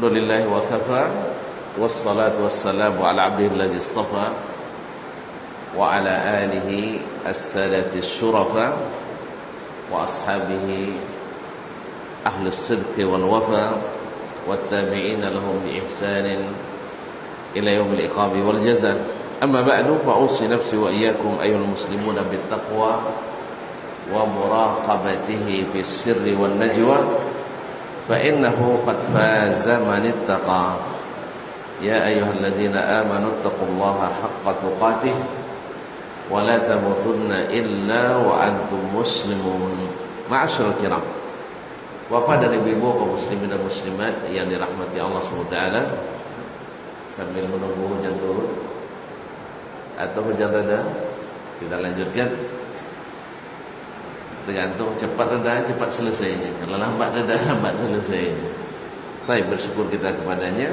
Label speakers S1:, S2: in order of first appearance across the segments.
S1: Alhamdulillah wa kafa wassalatu wassalamu ala abdihi allazi istafa wa ala alihi as-sadati syurafa wa ashabihi ahli as-sidqi wal wafa wattabi'ina lahum bi ihsanin ila yaumil iqabi wal jaza. Amma ba'du, fa usi nafsi wa iyyakum ayyuhal muslimuna bit taqwa wa muraqabatihi fis sirri wan najwa. فإنه قد فاز من اتقى يا أيها الذين آمنوا اتقوا الله حق تقاته ولا تموتن إلا وأنتم مسلمون. Ma'asyiral kiram, Bapak dan Ibu kaum muslimin dan muslimat yang dirahmati Allah SWT, sambil menunggu hujan turun atau hujan reda, kita lanjutkan. Tergantung cepat reda, cepat selesainya. Kalau lambat reda, lambat selesainya. Baik, bersyukur kita kepadanya.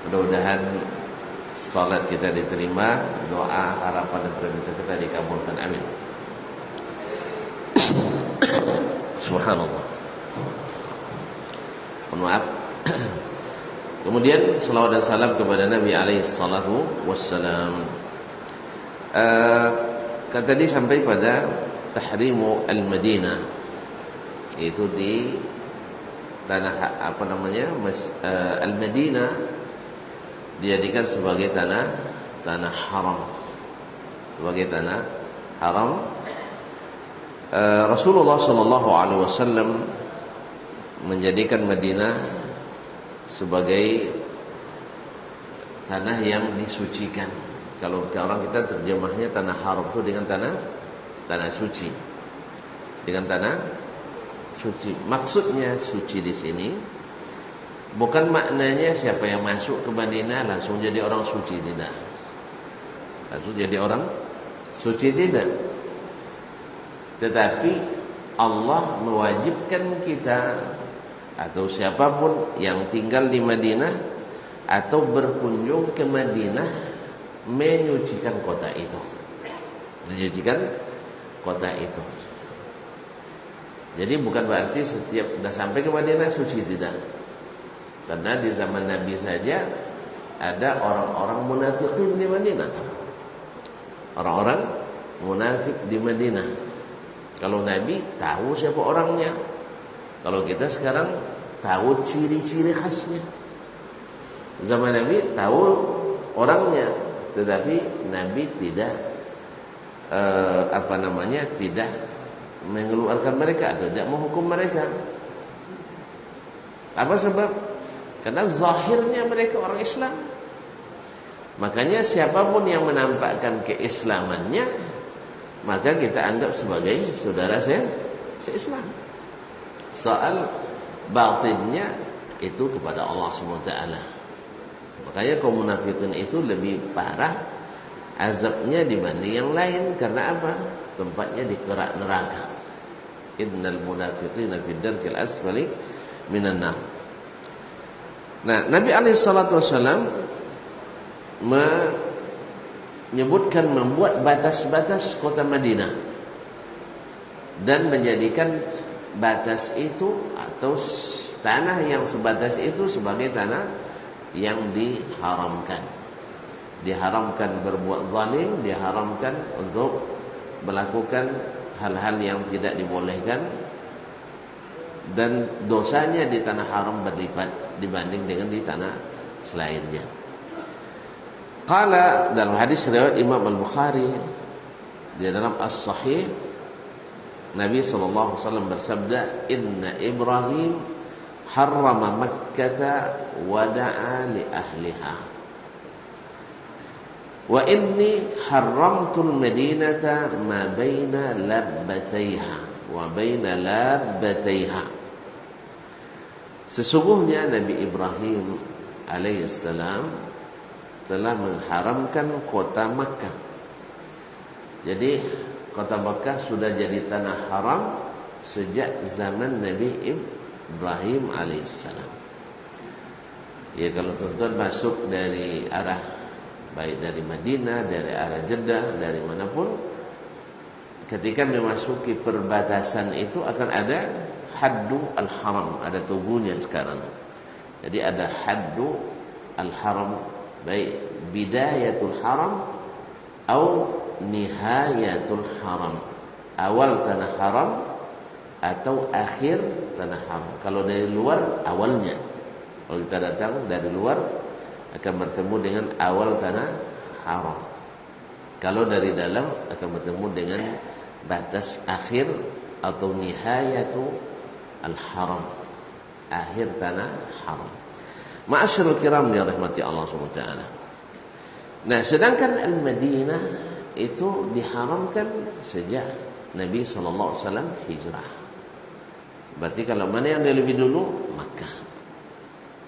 S1: Mudah-mudahan salat kita diterima, doa, harapan dan permintaan kita dikabulkan. Amin. Subhanallah. Mohon maaf. Kemudian salawat dan salam kepada Nabi alaihi salatu wassalam. Kan tadi sampai pada tahrimu al-Madinah, itu di tanah al-Madinah dijadikan sebagai tanah haram, sebagai tanah haram. Rasulullah sallallahu alaihi wasallam menjadikan Madinah sebagai tanah yang disucikan. Kalau orang kita terjemahnya tanah haram itu dengan tanah suci, dengan tanah suci. Maksudnya suci di sini bukan maknanya siapa yang masuk ke Madinah langsung jadi orang suci, tidak. Langsung jadi orang suci, tidak. Tetapi Allah mewajibkan kita atau siapapun yang tinggal di Madinah atau berkunjung ke Madinah menyucikan kota itu, menyucikan kota itu. Jadi bukan berarti setiap sudah sampai ke Madinah suci, tidak. Karena di zaman Nabi saja ada orang-orang munafikin di Madinah. Orang-orang munafik di Madinah. Kalau Nabi tahu siapa orangnya. Kalau kita sekarang tahu ciri-ciri khasnya. Zaman Nabi tahu orangnya, tetapi Nabi tidak tidak mengeluarkan mereka atau tidak menghukum mereka. Apa sebab? Karena zahirnya mereka orang Islam. Makanya siapapun yang menampakkan keislamannya, maka kita anggap sebagai saudara se-Islam. Soal batinnya itu kepada Allah SWT. Makanya kaum munafikin itu lebih parah azabnya dibanding yang lain. Karena apa? Tempatnya di kerak neraka. Innal munafiqina fi darkil asfali minan nar. Nah, Nabi alaihi salatu wasallam menyebutkan, membuat batas-batas kota Madinah dan menjadikan batas itu atau tanah yang sebatas itu sebagai tanah yang diharamkan. Diharamkan berbuat zalim, diharamkan untuk melakukan hal-hal yang tidak dibolehkan, dan dosanya di tanah haram berlipat dibanding dengan di tanah selainnya. Qala, dalam hadis riwayat Imam Al-Bukhari di dalam As-Sahih, Nabi sallallahu alaihi wasallam bersabda, "Inna Ibrahim harrama Makkah wa da'a li ahliha. Wa inni haramtul Madinata ma baina labbataiha wa baina labbataiha." Sesungguhnya Nabi Ibrahim alaihissalam telah mengharamkan kota Makkah. Jadi kota Makkah sudah jadi tanah haram sejak zaman Nabi Ibrahim alaihissalam. Ya, kalau tuan-tuan masuk dari arah, baik dari Madinah, dari arah Jeddah, dari manapun, ketika memasuki perbatasan itu akan ada haddu al-haram, ada tubuhnya sekarang. Jadi ada haddu al-haram, baik bidayatul haram atau nihayatul haram, awal tanah haram atau akhir tanah haram. Kalau dari luar awalnya, kalau kita datang dari luar akan bertemu dengan awal tanah haram. Kalau dari dalam akan bertemu dengan batas akhir atau nihayatu al-haram, akhir tanah haram. Ma'asyiral kiram ya rahmati Allah SWT. Nah, sedangkan Al-Madinah itu diharamkan sejak Nabi SAW hijrah. Berarti kalau mana yang lebih dulu? Makkah.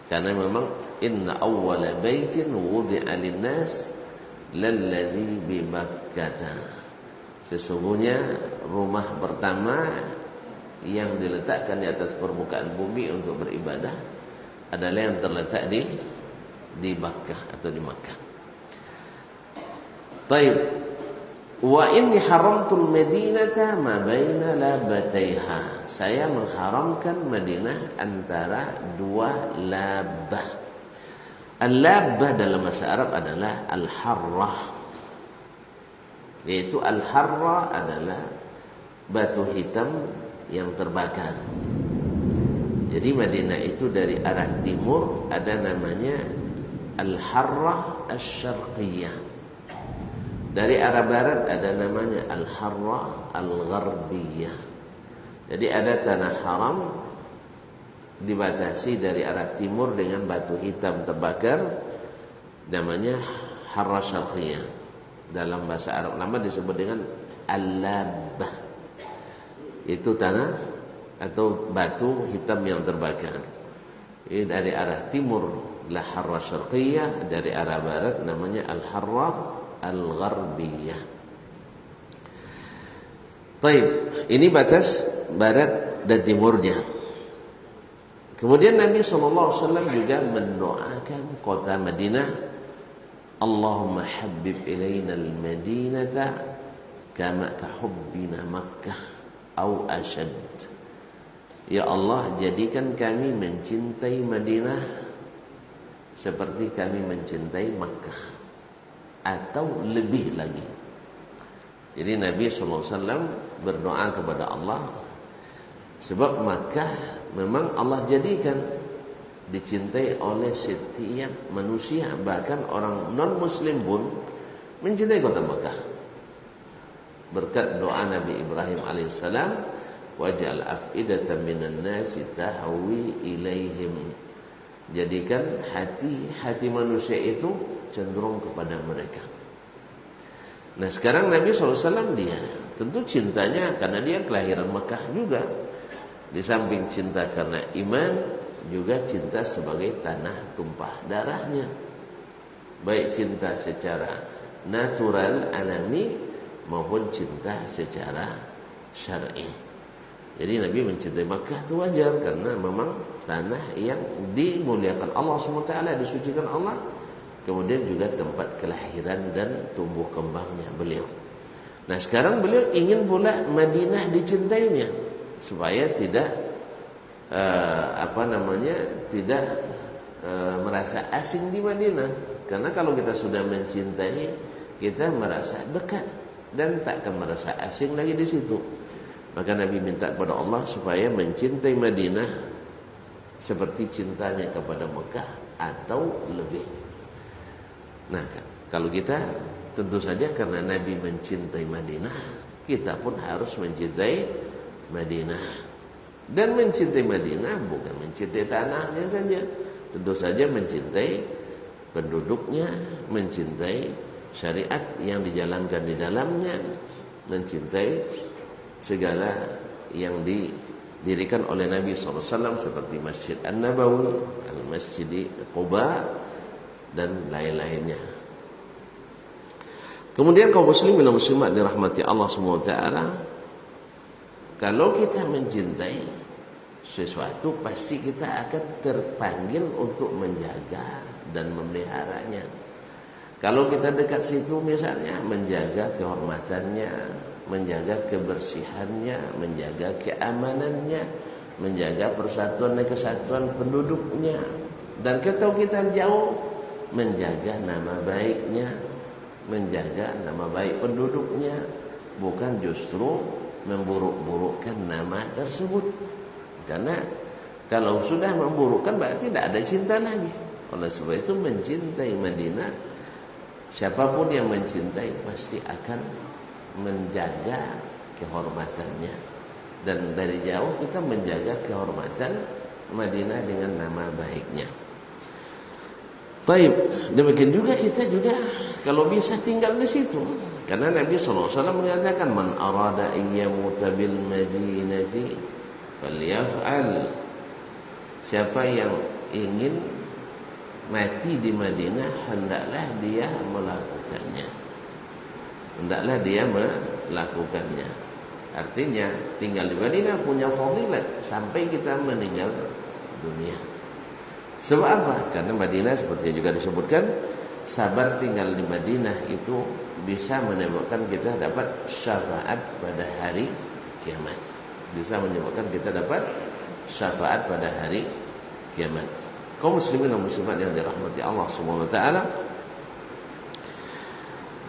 S1: Karena memang inna awwala baitin wudi'a lin-nas lallazi bi Makkah. Sesungguhnya rumah pertama yang diletakkan di atas permukaan bumi untuk beribadah adalah yang terletak di Makkah atau di Makkah. Baik. Wa inni haramtul Madinata ma baina labataiha. Saya mengharamkan Madinah antara dua labah. Al-labah dalam bahasa Arab adalah al-harrah. Yaitu al-harrah adalah batu hitam yang terbakar. Jadi Madinah itu dari arah timur ada namanya al-harrah asy-syarqiyyah. Dari arah barat ada namanya al-harrah al-gharbiyah. Jadi ada tanah haram dibatasi dari arah timur dengan batu hitam terbakar, namanya harrah syarqiyah. Dalam bahasa Arab lama disebut dengan al-labah. Itu tanah atau batu hitam yang terbakar. Ini dari arah timur la harrah syarqiyah, dari arah barat namanya al-harrah al-gharbiyah. Baik, ini batas barat dan timurnya. Kemudian Nabi SAW juga mendoakan kota Madinah, Allahumma habbib ilaina al-Madinata kama kahubbina Makkah au ashad. Ya Allah, jadikan kami mencintai Madinah seperti kami mencintai Makkah atau lebih lagi. Jadi Nabi SAW berdoa kepada Allah, sebab Makkah memang Allah jadikan dicintai oleh setiap manusia, bahkan orang non-muslim pun mencintai kota Makkah. Berkat doa Nabi Ibrahim alaihissalam, waj'al af'idatan minan nasi tahwi ilaihim. Jadikan hati manusia itu cenderung kepada mereka. Nah, sekarang Nabi SAW dia tentu cintanya karena dia kelahiran Makkah juga. Di samping cinta karena iman, juga cinta sebagai tanah tumpah darahnya. Baik cinta secara natural alami maupun cinta secara syar'i. Jadi Nabi mencintai Makkah itu wajar karena memang tanah yang dimuliakan Allah SWT, disucikan Allah. Kemudian juga tempat kelahiran dan tumbuh kembangnya beliau. Nah, sekarang beliau ingin pula Madinah dicintainya supaya tidak tidak merasa asing di Madinah. Karena kalau kita sudah mencintai, kita merasa dekat dan tak akan merasa asing lagi di situ. Maka Nabi minta kepada Allah supaya mencintai Madinah seperti cintanya kepada Mekah atau lebih. Nah, kalau kita tentu saja karena Nabi mencintai Madinah, kita pun harus mencintai Madinah. Dan mencintai Madinah bukan mencintai tanahnya saja, tentu saja mencintai penduduknya, mencintai syariat yang dijalankan di dalamnya, mencintai segala yang didirikan oleh Nabi SAW seperti Masjid An-Nabawi, Al-Masjid Quba dan lain-lainnya. Kemudian kaum muslimin dan muslimat dirahmati Allah SWT, kalau kita mencintai sesuatu pasti kita akan terpanggil untuk menjaga dan memeliharanya. Kalau kita dekat situ misalnya, menjaga kehormatannya, menjaga kebersihannya, menjaga keamanannya, menjaga persatuan dan kesatuan penduduknya. Dan kalau kita jauh, menjaga nama baiknya, menjaga nama baik penduduknya, bukan justru memburuk-burukkan nama tersebut. Karena kalau sudah memburukkan berarti tidak ada cinta lagi. Oleh sebab itu mencintai Madinah, siapapun yang mencintai pasti akan menjaga kehormatannya. Dan dari jauh kita menjaga kehormatan Madinah dengan nama baiknya. Baik, demikian juga kita juga kalau bisa tinggal di situ. Karena Nabi SAW mengatakan, man arada iyyamuta bil madinati falyaf'al. Siapa yang ingin mati di Madinah, hendaklah dia melakukannya. Hendaklah dia melakukannya. Artinya tinggal di Madinah punya fadilat sampai kita meninggal dunia. Sebab apa? Karena Madinah seperti juga disebutkan, sabar tinggal di Madinah itu bisa menyebabkan kita dapat syafaat pada hari kiamat. Bisa menyebabkan kita dapat syafaat pada hari kiamat. Kaum muslimin dan muslimat yang dirahmati Allah Subhanahu wa taala.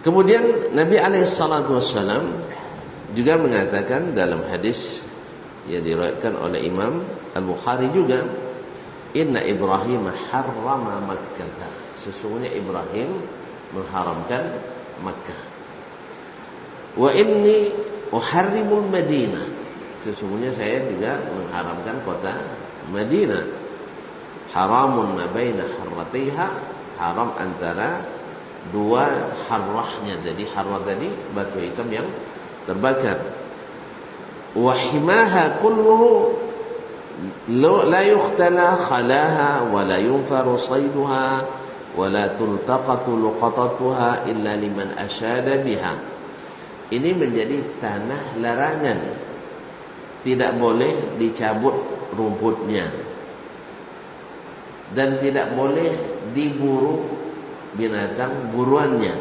S1: Kemudian Nabi alaihi salatu wasallam juga mengatakan dalam hadis yang diriwayatkan oleh Imam Al-Bukhari juga, inna Ibrahim harrama Makkah. Sesungguhnya Ibrahim mengharamkan Makkah. Wa inni uharrimul Madinah. Sesungguhnya saya juga mengharamkan kota Madinah. Haramun ma baina harratiha, haram antara dua harrahnya. Jadi harrah tadi batu hitam yang terbakar. Wa himaha kulluhu la yukhtala khalaha wa la yunfaru sayduha wa la tultaqatu luqatatuha illa liman asyada biha. Ini menjadi tanah larangan. Tidak boleh dicabut rumputnya dan tidak boleh diburu binatang buruannya.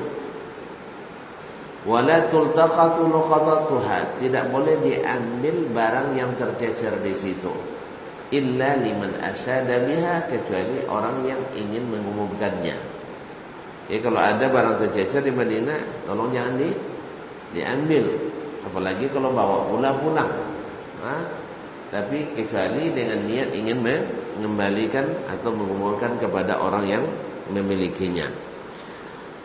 S1: Wala tultaqatu luqatatuha, tidak boleh diambil barang yang tercecer di situ. Illa liman asyada biha, kecuali orang yang ingin mengumumkannya. Ya, kalau ada barang tercecer di Madinah, tolong jangan diambil. Apalagi kalau bawa pulang. Tapi kecuali dengan niat ingin mengembalikan atau mengumumkan kepada orang yang memilikinya.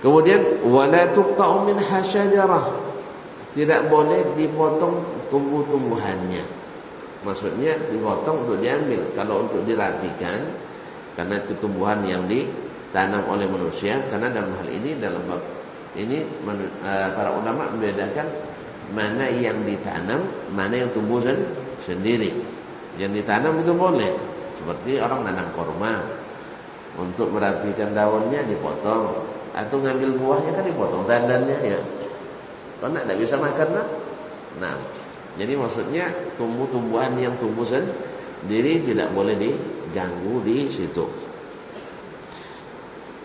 S1: Kemudian wala tuqta'u min hasyajarah, tidak boleh dipotong tumbuh-tumbuhannya. Maksudnya dipotong untuk diambil. Kalau untuk dirapikan, karena itu tumbuhan yang ditanam oleh manusia. Karena dalam hal ini, dalam bab ini para ulama membedakan mana yang ditanam, mana yang tumbuh sendiri. Yang ditanam itu boleh, seperti orang nanam korma, untuk merapikan daunnya dipotong, atau ngambil buahnya kan dipotong tandannya ya. Kalau tidak bisa makan lah. Nah, jadi maksudnya tumbuh-tumbuhan yang tumbuh sendiri tidak boleh diganggu di situ.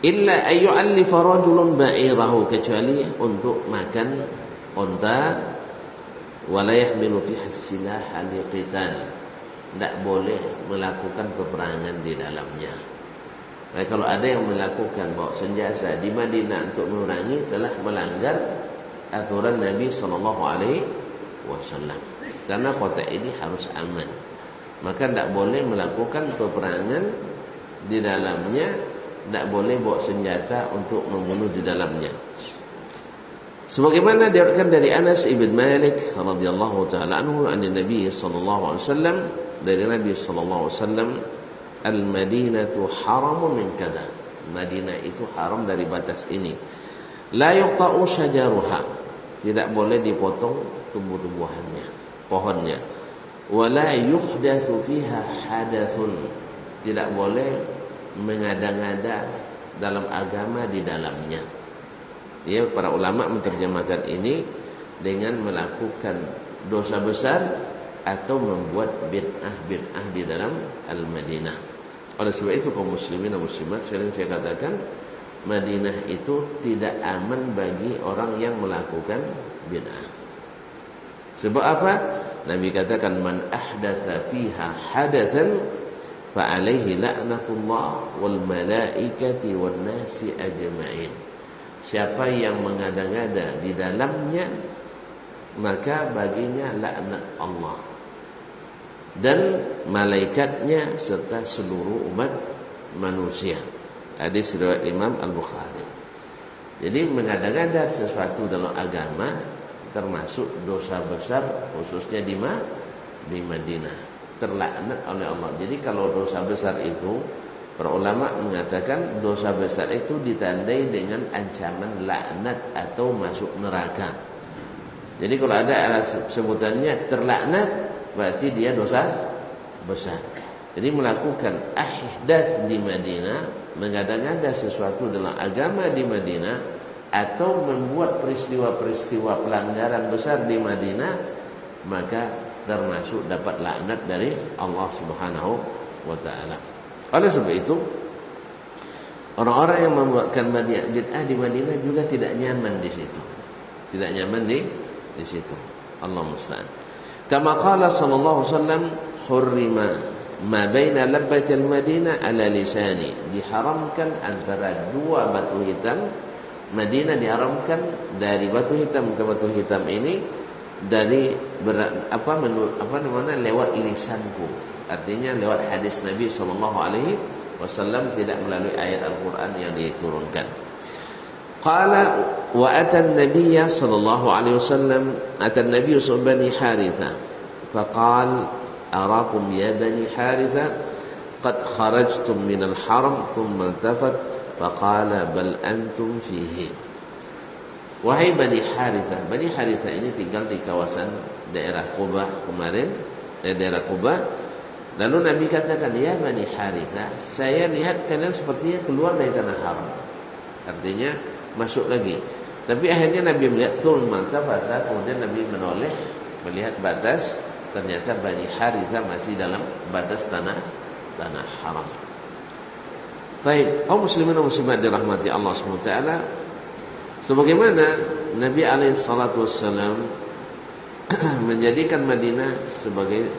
S1: Illa ayyu'allifa rajulun ba'irahu, kecuali untuk makan unta. Wala yahmilu fiha silaha liqital, tidak boleh melakukan peperangan di dalamnya. Nah, kalau ada yang melakukan bawa senjata di Madinah untuk memerangi, telah melanggar aturan Nabi SAW. Karena kota ini harus aman, maka tidak boleh melakukan peperangan di dalamnya, tidak boleh bawa senjata untuk membunuh di dalamnya. Sebagaimana diriwayatkan dari Anas ibn Malik radhiyallahu taala anhu an Nabi sallallahu alaihi wasallam, dari Nabi sallallahu alaihi wasallam, al-Madinatu haramun min kada. Madinah itu haram dari batas ini. La yuqta'u syajaruha, tidak boleh dipotong tumbuh-tumbuhannya, pohonnya. Wa la yuhdatsu fiha hadathun, tidak boleh mengada-ngada dalam agama di dalamnya. Ya, para ulama menerjemahkan ini dengan melakukan dosa besar atau membuat bid'ah di dalam Al-Madinah. Oleh sebab itu kaum muslimin dan muslimat, sering saya katakan, Madinah itu tidak aman bagi orang yang melakukan bid'ah. Sebab apa? Nabi katakan, man ahdatsa fiha hadatsan fa alaihi la'natullah wal malaikati wan nasi ajma'in. Siapa yang mengada-ngada di dalamnya, maka baginya laknat Allah dan malaikatnya serta seluruh umat manusia. Hadis riwayat Imam Al-Bukhari. Jadi mengada-ngada sesuatu dalam agama termasuk dosa besar, khususnya di Madinah, terlaknat oleh Allah. Jadi kalau dosa besar itu, para ulama mengatakan dosa besar itu ditandai dengan ancaman laknat atau masuk neraka. Jadi kalau ada sebutannya terlaknat, berarti dia dosa besar. Jadi melakukan ahdath di Madinah, mengada-ngada sesuatu dalam agama di Madinah, atau membuat peristiwa-peristiwa pelanggaran besar di Madinah, maka termasuk dapat laknat dari Allah Subhanahu wa taala. Oleh sebab itu, orang-orang yang membuatkan bid'ah di Madinah juga tidak nyaman di situ. Tidak nyaman di situ. Allah musta'an. Kama qala sallallahu alaihi wasallam, hurrima ma baina labbatil Madinah ala lisani. Diharamkan antara dua batu hitam. Madinah diharamkan dari batu hitam ke batu hitam ini dari lewat lisanku. Artinya lewat hadis Nabi sallallahu alaihi wasallam, tidak melalui ayat Al-Qur'an yang diturunkan. Qala wa ata an-nabiy sallallahu alaihi wasallam, ata an-nabiy bani Haritha faqala arakum ya bani Haritha qad kharajtum min al-haram thumma iltafat faqala bal antum fihi. Wahai Bani Haritha. Bani Haritha ini tinggal di kawasan daerah Quba kemarin, daerah Quba. Lalu Nabi katakan, ya Bani Haritha, saya lihat kalian sepertinya keluar dari tanah haram. Artinya masuk lagi. Tapi akhirnya Nabi melihat thumma iltafata, kemudian Nabi menoleh melihat batas, ternyata Bani Haritha masih dalam batas tanah haram. Baik, kaum muslimin dan muslimat dirahmati Allah SWT, sebagaimana Nabi SAW menjadikan Madinah sebagai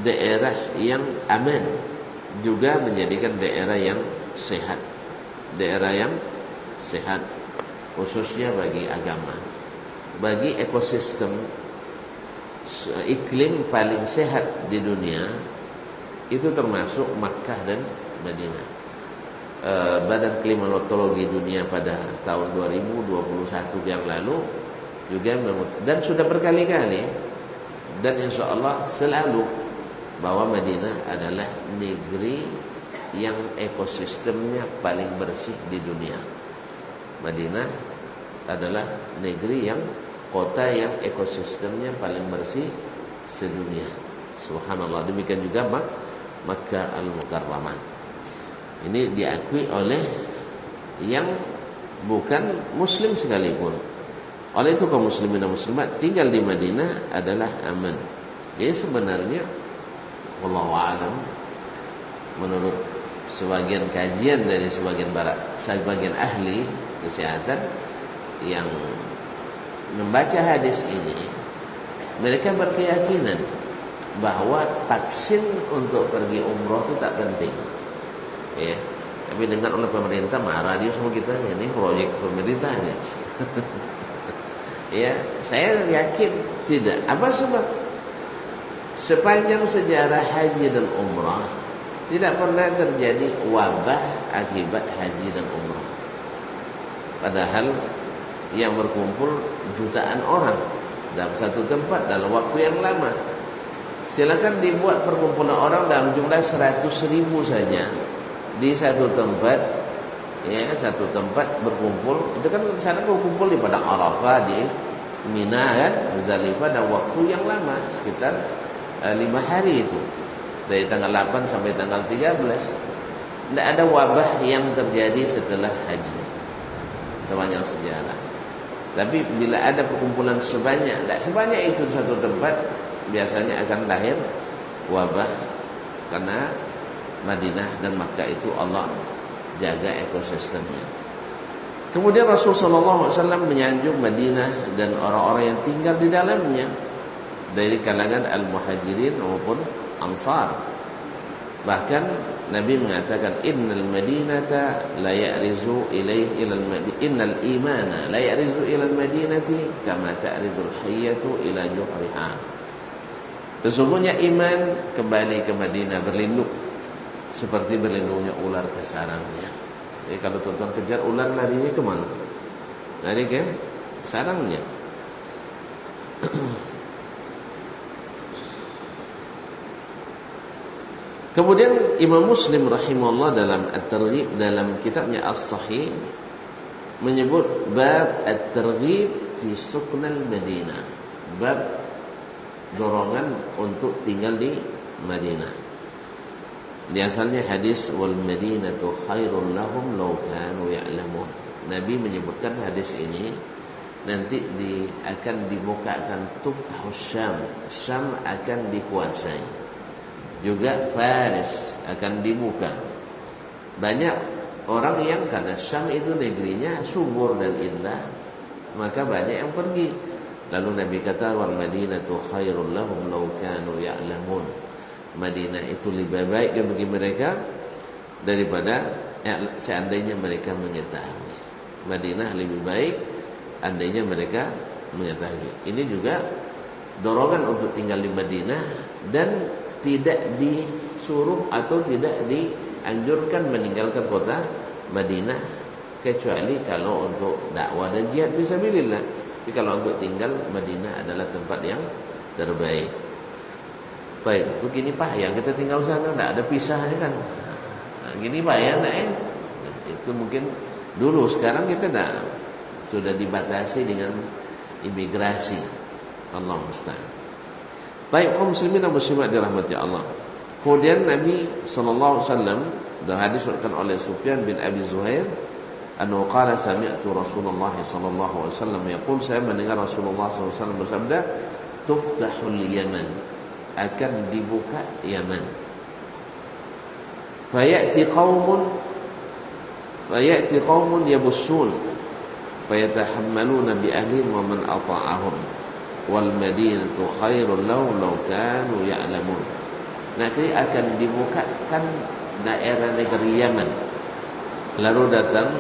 S1: daerah yang aman, juga menjadikan daerah yang sehat, khususnya bagi agama, bagi ekosistem. Iklim paling sehat di dunia itu termasuk Makkah dan Madinah. Badan Klimatologi Dunia pada tahun 2021 yang lalu juga dan sudah berkali-kali, dan insya Allah selalu, bahwa Madinah adalah negeri yang ekosistemnya paling bersih di dunia. Madinah adalah negeri yang, kota yang ekosistemnya paling bersih sedunia. Subhanallah. Demikian juga Makkah Al-Mukarramah. Ini diakui oleh yang bukan muslim sekalipun. Oleh itu kaum muslimin dan muslimat tinggal di Madinah adalah aman. Jadi sebenarnya wallahu a'lam, menurut sebagian kajian dari sebagian ahli kesehatan yang membaca hadis ini, mereka berkeyakinan bahwa vaksin untuk pergi umroh itu tak penting. Ya, tapi dengar oleh pemerintah marah dia sama kita, ini proyek pemerintahnya. Ya, saya yakin tidak. Apa sebab? Sepanjang sejarah haji dan umrah tidak pernah terjadi wabah akibat haji dan umrah. Padahal yang berkumpul jutaan orang dalam satu tempat dalam waktu yang lama. Silakan dibuat perkumpulan orang dalam jumlah 100.000 saja di satu tempat, ya, satu tempat berkumpul. Itu kan sana berkumpul di padang Arafah, di Mina kan, Muzdalifah, dan waktu yang lama sekitar 5 hari itu, dari tanggal 8 sampai tanggal 13. Tidak ada wabah yang terjadi setelah haji sepanjang sejarah. Tapi bila ada perkumpulan sebanyak itu satu tempat, biasanya akan lahir wabah, karena Madinah dan Makkah itu Allah jaga ekosistemnya. Kemudian Rasulullah SAW menyanjung Madinah dan orang-orang yang tinggal di dalamnya dari kalangan al-muhajirin maupun ansar. Bahkan Nabi mengatakan innal madinata la ya'rizu ilaihi ilal madinah, innal imana la ya'rizu ilal madinati kama ta'rizul hayyatu ila juhriha. Sesungguhnya iman kembali ke Madinah berlindung seperti berlindungnya ular ke sarangnya. Jadi kalau tuan-tuan kejar ular, larinya ke mana? Lari ke sarangnya. Kemudian Imam Muslim rahimahullah dalam At-Targhib, dalam kitabnya As-Sahih, menyebut bab At-Targhib fi Suknal Madinah, bab dorongan untuk tinggal di Madinah. Di asalnya hadis wal madinatu khairul lahum law kanu ya'lamun. Nabi menyebutkan hadis ini nanti akan dibukakan tuftahus Syam. Syam akan dikuasai. Juga Faris akan dibuka. Banyak orang yang karena Syam itu negerinya subur dan indah, maka banyak yang pergi. Lalu Nabi kata wal madinatu khairul lahum law kanu ya'lamun. Madinah itu lebih baik bagi mereka daripada seandainya mereka mengetahui. Madinah lebih baik andainya mereka mengetahui. Ini juga dorongan untuk tinggal di Madinah dan tidak disuruh atau tidak dianjurkan meninggalkan kota Madinah kecuali kalau untuk dakwah dan jihad fisabilillah. Tapi kalau untuk tinggal, Madinah adalah tempat yang terbaik. Baik, untuk gini Pak, yang kita tinggal sana tidak ada pisahnya kan. Nah, gini Pak ya, nah, itu mungkin dulu, sekarang kita sudah dibatasi dengan imigrasi. Allah musta'an. Baik, kaum muslimin dan muslimat dirahmati Allah. Kemudian Nabi SAW dalam hadis diriwayatkan oleh Sufyan bin Abi Zuhair, annahu qala sami'tu Rasulullah sallallahu alaihi wasallam yaqul, saya mendengar Rasulullah sallallahu alaihi wasallam bersabda, tuftahul Yaman, akan dibuka Yaman. Fayati qaumun yabussun fayatahammaluna bi ahlihim wa man ata'ahum wal madinatu khairul lahum law kanu ya'lamun. Nanti akan dibukakan daerah negeri Yaman. Lalu datang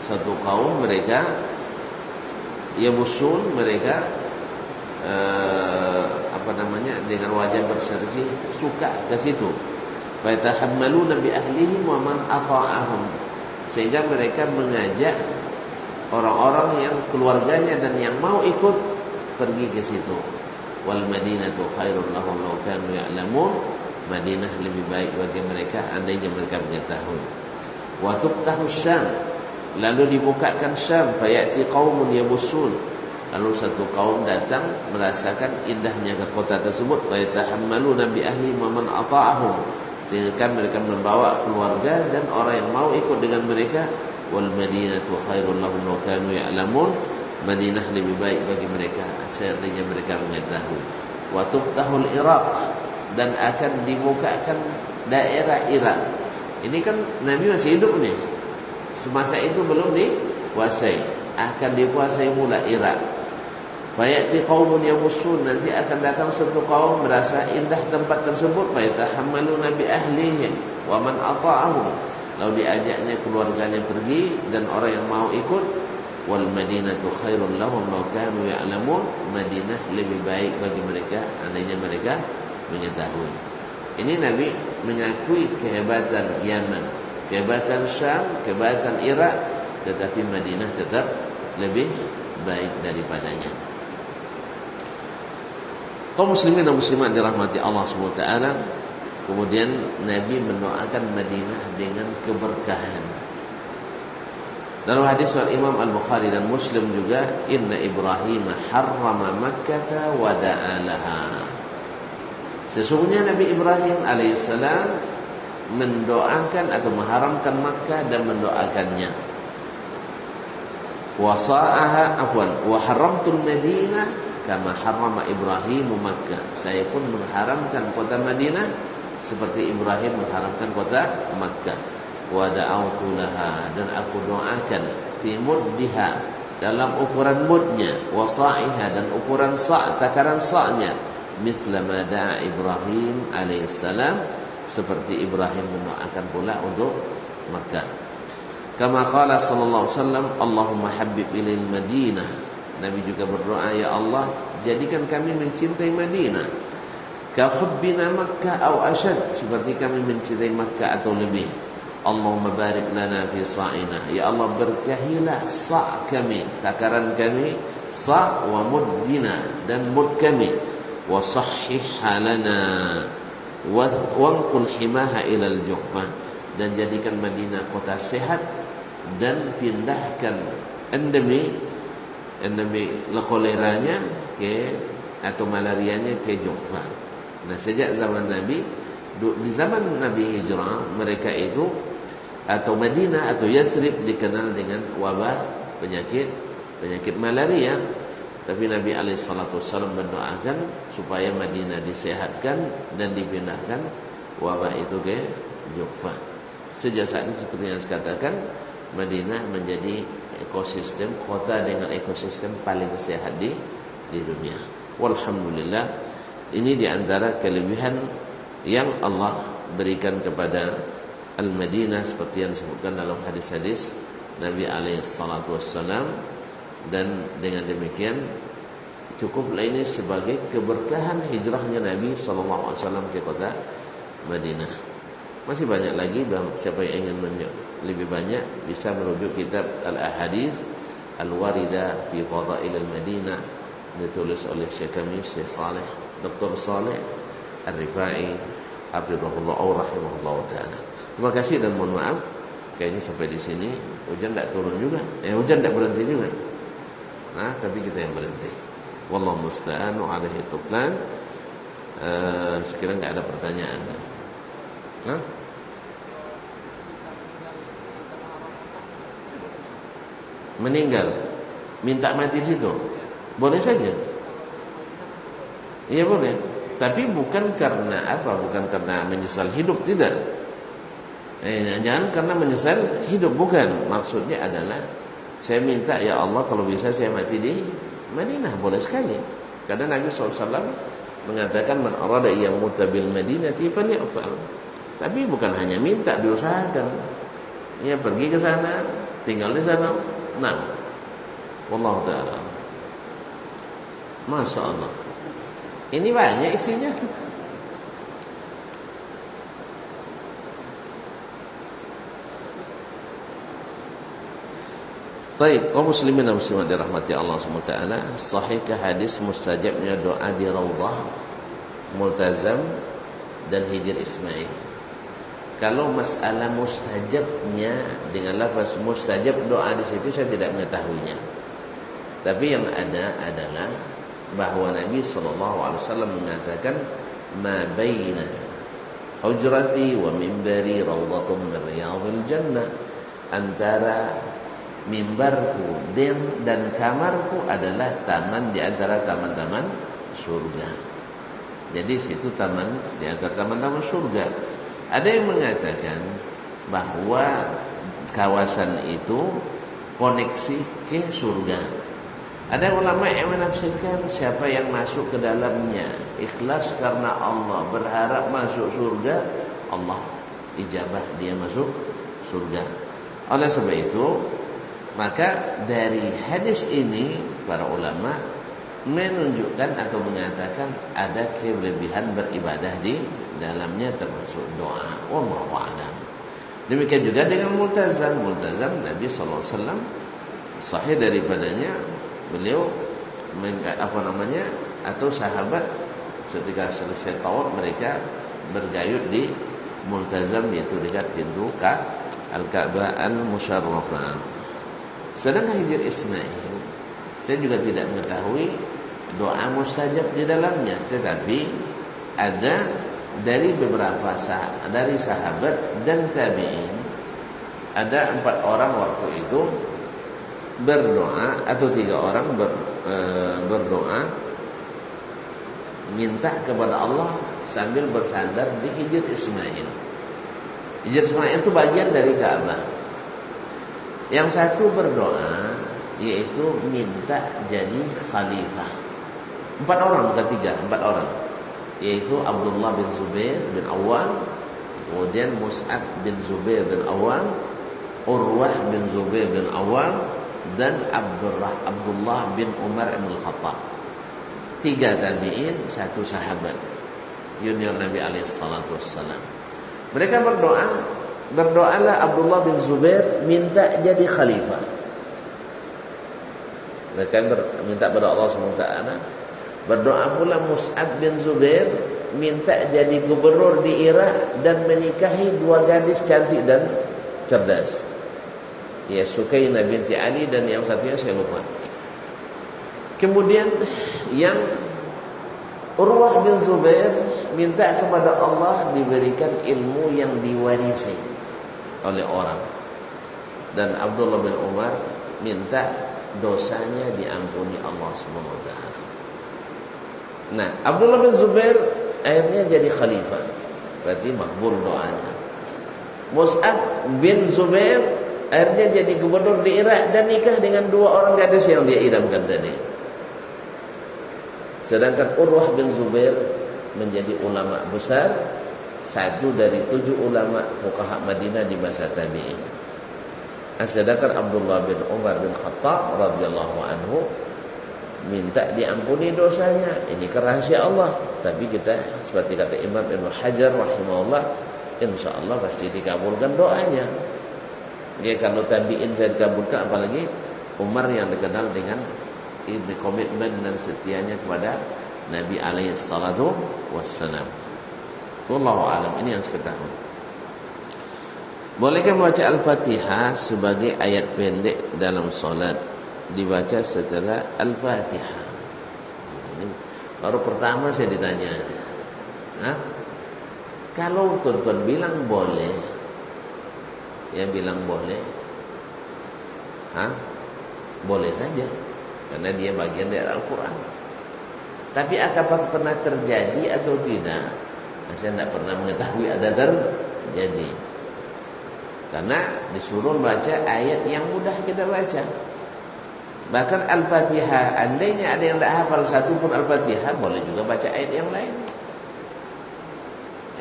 S1: satu kaum, mereka yabusun, mereka dengan wajah berseri suka ke situ. Fa yatahammaluna bi ahlihim wa man ata'ahum, sehingga mereka mengajak orang-orang yang keluarganya dan yang mau ikut pergi ke situ. Wal madinatu khairul lahum law kanu ya'lamun, Madinah lebih baik bagi mereka andainya mereka mengetahui. Wa tuftahu Syam, lalu dibukakan Syam. Fayati qaumun yabussun, lalu satu kaum datang merasakan indahnya ke kota tersebut. Fayatahammaluna bi ahli wa man ata'ahum, sehingga mereka membawa keluarga dan orang yang mau ikut dengan mereka. Wal madinatu khairul lahum law kanu ya'lamun, Madinah lebih baik bagi mereka seandainya mereka mengetahui. Wa tuftahul Iraq, dan akan dibukakan daerah Irak. Ini kan Nabi masih hidup nih. Semasa itu belum dikuasai, akan dikuasai mula Irak. Fayati qaumun yamussun, nanti akan datang satu kaum merasa indah tempat tersebut. Fayatahammaluna bi ahlihim wa man ata'ahum, lalu diajaknya keluarganya pergi dan orang yang mau ikut. Wal madinatu khairul lahum law kanu ya'lamun, Madinah lebih baik bagi mereka andainya mereka mengetahui. Ini Nabi mengakui kehebatan Yaman, kehebatan Syam, kehebatan Irak, tetapi Madinah tetap lebih baik daripadanya. Kaum muslimin dan muslimat dirahmati Allah SWT. Kemudian Nabi mendoakan Madinah dengan keberkahan. Dalam hadis Imam Al-Bukhari dan Muslim juga, inna Ibrahim harrama Makkah wa da'alaha, sesungguhnya Nabi Ibrahim alaihissalam mendoakan atau mengharamkan Makkah dan mendoakannya. Wa haramtul Madinah kama harrama Ibrahim Makkah, saya pun mengharamkan kota Madinah seperti Ibrahim mengharamkan kota Makkah. Wa da'autu laha, dan aku doakan fi muddiha, dalam ukuran mudnya, wa sa'iha, dan ukuran sa', takaran sa'nya, mithla ma da'a Ibrahim alaihissalam, seperti Ibrahim mendoakan pula untuk Makkah. Kama qala sallallahu alaihi wasallam, Allahumma habbib ilal Madinah. Nabi juga berdoa, ya Allah, jadikan kami mencintai Madinah. Ka hubbina Makkah aw ashad, seperti kami mencintai Makkah atau lebih. Allahumma barik lana fi sa'ina. Ya Allah, berkahilah sa' kami, takaran kami, sa' wa muddina, dan mud kami. Wa sahhih lana wa anqul himaha ilal Juhfah, dan jadikan Madinah kota sehat, dan pindahkan endemi koleranya ke atau malarianya ke Juhfah. Nah, sejak zaman Nabi, di zaman Nabi hijrah, mereka itu atau Madinah atau Yathrib dikenal dengan wabah penyakit malaria. Tapi Nabi alaihissalam mendoakan supaya Madinah disehatkan dan dipindahkan wabah itu ke Juhfah. Sejak saat itu, seperti yang saya katakan, Madinah menjadi ekosistem, kota dengan ekosistem paling sehat di dunia. Walhamdulillah, ini diantara kelebihan yang Allah berikan kepada Al-Madinah, seperti yang disebutkan dalam hadis-hadis Nabi alaihissalam. Dan dengan demikian cukuplah ini sebagai keberkahan hijrahnya Nabi SAW ke kota Madinah. Masih banyak lagi, siapa yang ingin lebih banyak bisa merujuk kitab Al-Ahadits Al-Warida fi Fadail Al-Madinah, ditulis oleh Syekh kami, Syekh Saleh, Dr. Saleh Ar-Rifai hafizahullah wa rahimahullah ta'ala. Terima kasih dan mohon maaf, kayaknya sampai di sini hujan tidak turun juga. Hujan tidak berhenti juga. Tapi kita yang berhenti. Wallahu musta'an wa alaihi tuklan. Sekiranya enggak ada pertanyaan. Meninggal, minta mati situ, boleh saja. Iya boleh. Tapi bukan karena apa? Bukan karena menyesal hidup, tidak. Jangan karena menyesal hidup, bukan. Maksudnya adalah, saya minta, ya Allah, kalau bisa saya mati di Madinah, boleh sekali. Karena Nabi SAW mengatakan, man arada yamuta bil Madinati falyaf'al. Tapi bukan hanya minta, diusahakan. Ya, pergi ke sana, tinggal di sana. Nah, wallahu ta'ala. Masya Allah. Ini banyak isinya. Baik, kaum muslimin dan muslimat dirahmati Allah SWT, sahihkah hadis mustajabnya doa di Raudhah, Multazam dan Hijr Ismail? Kalau masalah mustajabnya dengan lafaz mustajab doa di situ saya tidak mengetahuinya. Tapi yang ada adalah bahwa Nabi SAW mengatakan, ma baina hujrati wa mimbari raudhatun min riyadhil jannah, antara mimbarku dan kamarku adalah taman di antara taman-taman surga. Jadi situ taman di antara taman-taman surga. Ada yang mengatakan bahwa kawasan itu koneksi ke surga. Ada ulama yang menafsirkan siapa yang masuk ke dalamnya ikhlas karena Allah, berharap masuk surga, Allah ijabah dia masuk surga. Oleh sebab itu, maka dari hadis ini para ulama menunjukkan atau mengatakan ada kelebihan beribadah di dalamnya, termasuk doa. Wallahu a'lam. Demikian juga dengan multazam. Multazam Nabi SAW sahih daripadanya, beliau atau sahabat ketika selesai tawaf mereka bergayut di multazam, yaitu dekat pintu Al-Ka'bah Al-Musyarrafah. Sedangkan Hijr Ismail, saya juga tidak mengetahui doa mustajab di dalamnya, tetapi ada dari beberapa dari sahabat dan tabi'in, ada 4 orang waktu itu berdoa, atau 3 orang berdoa minta kepada Allah sambil bersandar di Hijr Ismail. Hijr Ismail itu bagian dari Ka'bah. Yang satu berdoa yaitu minta jadi khalifah. 4 orang, bukan 3, 4 orang, yaitu Abdullah bin Zubair bin Awwam, kemudian Mus'ab bin Zubair bin Awam, Urwah bin Zubair bin Awam, dan Abdullah bin Umar bin Khattab. 3 tabi'in, 1 sahabat junior Nabi alaihi salatu wassalam. Mereka berdoalah Abdullah bin Zubair minta jadi khalifah. Mereka minta kepada Allah SWT. Berdoa pula Mus'ab bin Zubair minta jadi gubernur di Irak dan menikahi 2 gadis cantik dan cerdas. Ya, Sukainah binti Ali dan yang satunya saya lupa. Kemudian yang Urwah bin Zubair minta kepada Allah diberikan ilmu yang diwarisi oleh orang. Dan Abdullah bin Umar minta dosanya diampuni Allah SWT. Nah, Abdullah bin Zubair akhirnya jadi khalifah, berarti makbul doanya. Mus'ab bin Zubair akhirnya jadi gubernur di Irak dan nikah dengan 2 orang gadis yang dia idamkan tadi. Sedangkan Urwah bin Zubair menjadi ulama besar, 1 dari 7 ulama fuqaha Madinah di masa tabi'in. Sedangkan Abdullah bin Umar bin Khattab radhiyallahu anhu minta diampuni dosanya. Ini rahasia Allah, tapi kita seperti kata Imam Ibnu Hajar rahimahullah, insyaallah pasti dikabulkan doanya. Ya, kalau tabi'in saya dikabulkan, apalagi Umar yang dikenal dengan ini komitmen dan setianya kepada Nabi alaihi salatu wassalam. Wallahu alam. Ini yang saya ketahui. Bolehkah membaca Al-Fatihah sebagai ayat pendek dalam solat? Dibaca setelah Al-Fatihah. Ini baru pertama saya ditanya. Kalau tuan-tuan bilang boleh, ya bilang boleh, boleh saja, karena dia bagian dari Al-Quran. Tapi apakah pernah terjadi atau tidak? Saya tidak pernah mengetahui ada terjadi. Karena disuruh baca ayat yang mudah kita baca. Bahkan Al-Fatihah, andainya ada yang tidak hafal 1 pun Al-Fatihah, boleh juga baca ayat yang lain.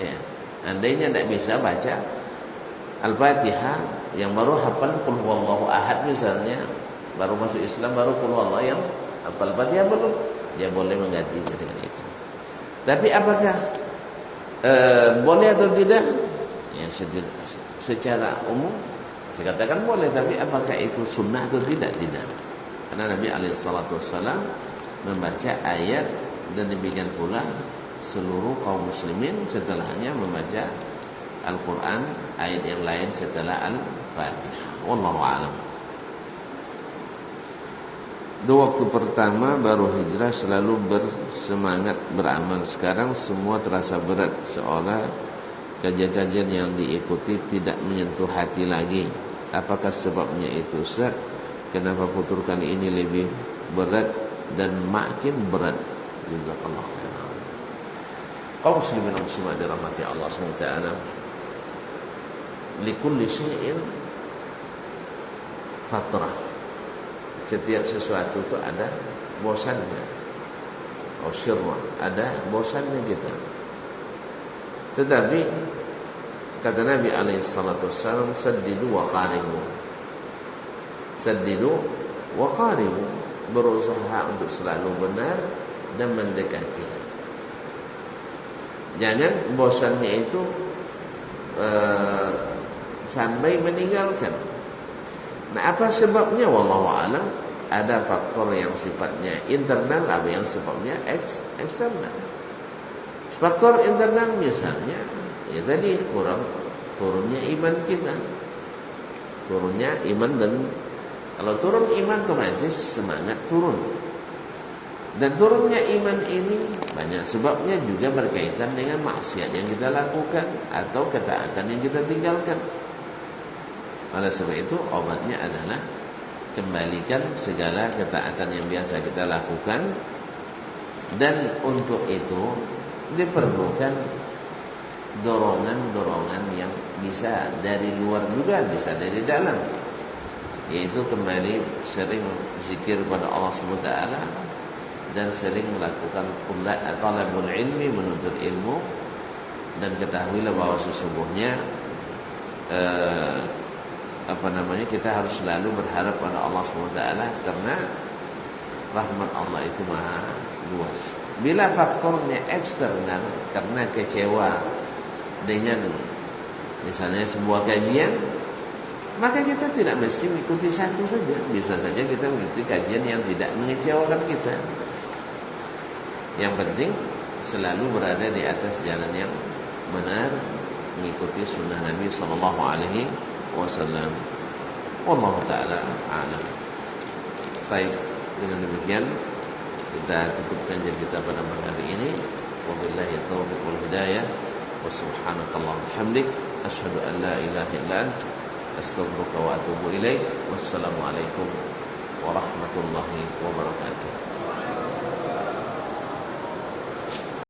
S1: Ya, andainya tidak bisa baca Al-Fatihah, yang baru hafal Qul huwallahu ahad misalnya, baru masuk Islam, baru Qul huwallahu, yang hafal Fatihah belum, dia boleh mengganti dengan itu. Tapi apakah boleh atau tidak? Ya, secara umum saya katakan boleh, tapi apakah itu sunnah atau tidak? Tidak. Karena Nabi SAW membaca ayat, dan demikian pula seluruh kaum muslimin setelahnya membaca Al-Quran, ayat yang lain setelah Al-Fatihah. Wallahu a'lam. 2 waktu pertama baru hijrah selalu bersemangat beramal. Sekarang semua terasa berat, seolah kajian-kajian yang diikuti tidak menyentuh hati lagi. Apakah sebabnya itu, Ustaz? Kenapa futur kali ini lebih berat dan makin berat? Jazakallah khairan. Kaum muslimin dan muslimat dirahmati Allah SWT. Likulli syai'in fatrah. Setiap sesuatu itu ada bosannya. Syirwa, ada bosannya kita. Tetapi kata Nabi SAW, saddidu wa qaribu. Saddidu wa qaribu, berusaha untuk selalu benar dan mendekati. Jangan bosannya itu sampai meninggalkan. Nah, apa sebabnya? Wallahu a'lam. Ada faktor yang sifatnya internal, ada yang sifatnya eksternal. Faktor internal misalnya, ya tadi turunnya iman kita, turunnya iman, dan kalau turun iman otomatis semangat turun. Dan turunnya iman ini banyak sebabnya, juga berkaitan dengan maksiat yang kita lakukan atau ketaatan yang kita tinggalkan. Oleh sebab itu obatnya adalah kembalikan segala ketaatan yang biasa kita lakukan, dan untuk itu diperlukan dorongan-dorongan yang bisa dari luar juga, bisa dari dalam, yaitu kembali sering zikir pada Allah SWT dan sering melakukan talabul ilmi, menuntut ilmu, Dan ketahuilah bahwa sesungguhnya kita harus selalu berharap pada Allah SWT, karena rahmat Allah itu maha luas. Bila faktornya eksternal, karena kecewa dengan misalnya sebuah kajian, maka kita tidak mesti mengikuti satu saja. Bisa saja kita mengikuti kajian yang tidak mengecewakan kita. Yang penting selalu berada di atas jalan yang benar, mengikuti sunnah Nabi Sallallahu Alaihi Wasallam. Wallahu taala a'lam. Baik, dengan demikian kita tutupkan kajian kita pada malam hari ini. Wabillahi taufiq wal hidayah. Wa subhanakallahumma bihamdik asyhadu an la ilaha illa anta astaghfiruka wa atubu ilaik. Wassalamu alaikum warahmatullahi wabarakatuh.